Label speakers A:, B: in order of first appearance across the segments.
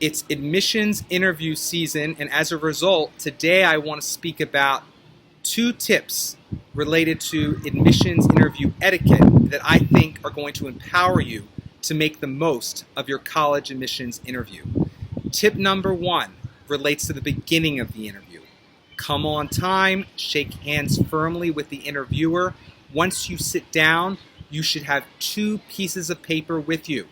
A: It's admissions interview season, and as a result, today I want to speak about 2 tips related to admissions interview etiquette that I think are going to empower you to make the most of your college admissions interview. Tip number 1 relates to the beginning of the interview. Come on time, shake hands firmly with the interviewer. Once you sit down, you should have 2 pieces of paper with you.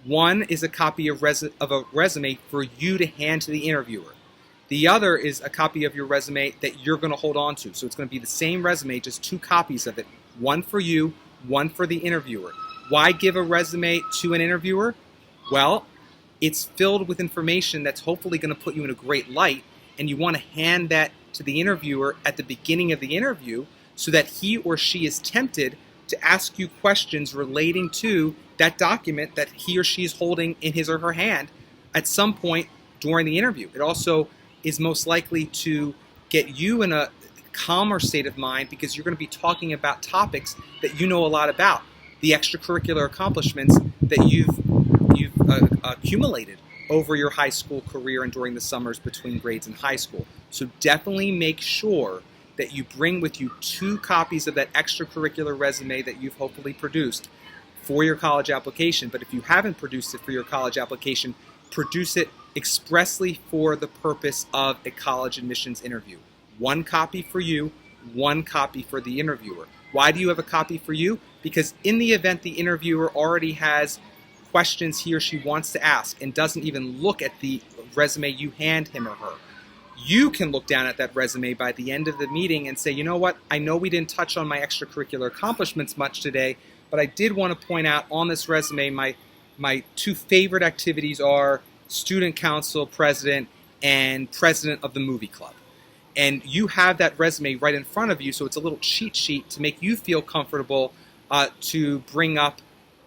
A: One is a copy of a resume for you to hand to the interviewer. The other is a copy of your resume that you're going to hold on to. So it's going to be the same resume, just 2 copies of it. One for you, one for the interviewer. Why give a resume to an interviewer? Well, it's filled with information that's hopefully going to put you in a great light, and you want to hand that to the interviewer at the beginning of the interview so that he or she is tempted to ask you questions relating to that document that he or she is holding in his or her hand at some point during the interview. It also is most likely to get you in a calmer state of mind because you're going to be talking about topics that you know a lot about, the extracurricular accomplishments that you've accumulated over your high school career and during the summers between grades in high school. So definitely make sure that you bring with you 2 copies of that extracurricular resume that you've hopefully produced for your college application. But if you haven't produced it for your college application, produce it expressly for the purpose of a college admissions interview. 1 copy for you, 1 copy for the interviewer. Why do you have a copy for you? Because in the event the interviewer already has questions he or she wants to ask and doesn't even look at the resume you hand him or her, you can look down at that resume by the end of the meeting and say, you know what, I know we didn't touch on my extracurricular accomplishments much today, but I did want to point out on this resume my 2 favorite activities are student council president and president of the movie club. And you have that resume right in front of you, so it's a little cheat sheet to make you feel comfortable to bring up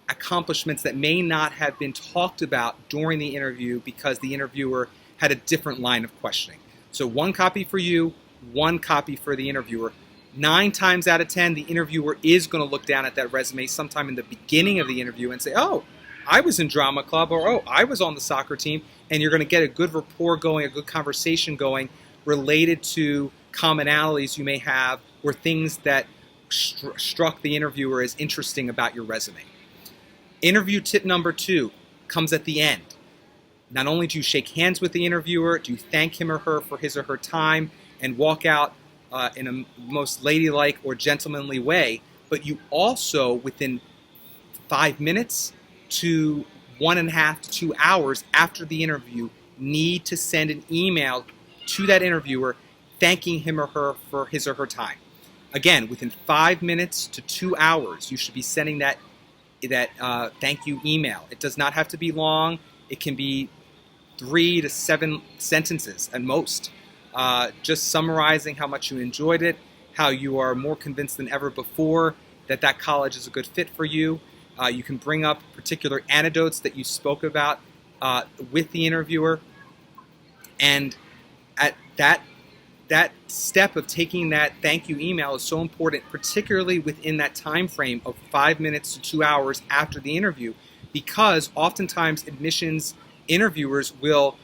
A: accomplishments that may not have been talked about during the interview because the interviewer had a different line of questioning. So 1 copy for you, 1 copy for the interviewer. 9 times out of 10, the interviewer is going to look down at that resume sometime in the beginning of the interview and say, oh, I was in drama club, or oh, I was on the soccer team, and you're going to get a good rapport going, a good conversation going related to commonalities you may have or things that struck the interviewer as interesting about your resume. Interview tip number 2 comes at the end. Not only do you shake hands with the interviewer, do you thank him or her for his or her time and walk out in a most ladylike or gentlemanly way, but you also, within 5 minutes to 1.5 to 2 hours after the interview, need to send an email to that interviewer thanking him or her for his or her time. Again, within 5 minutes to 2 hours, you should be sending that thank you email. It does not have to be long. It can be 3 to 7 sentences at most, just summarizing how much you enjoyed it, how you are more convinced than ever before that that college is a good fit for you. You can bring up particular anecdotes that you spoke about with the interviewer, and at that step of taking that thank you email is so important, particularly within that time frame of 5 minutes to 2 hours after the interview, because oftentimes admissions interviewers will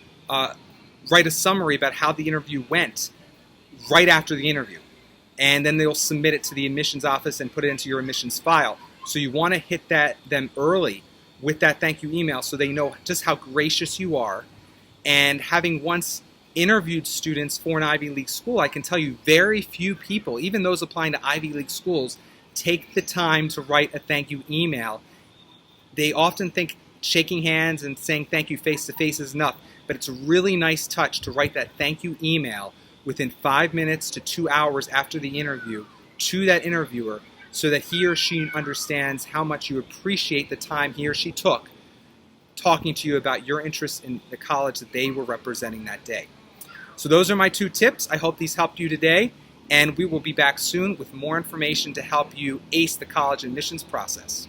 A: write a summary about how the interview went right after the interview, and then they'll submit it to the admissions office and put it into your admissions file. So you want to hit them early with that thank you email so they know just how gracious you are. And having once interviewed students for an Ivy League school, I can tell you very few people, even those applying to Ivy League schools, take the time to write a thank you email. They often think shaking hands and saying thank you face to face is enough, but it's a really nice touch to write that thank you email within 5 minutes to 2 hours after the interview to that interviewer so that he or she understands how much you appreciate the time he or she took talking to you about your interest in the college that they were representing that day. So those are my 2 tips. I hope these helped you today, and we will be back soon with more information to help you ace the college admissions process.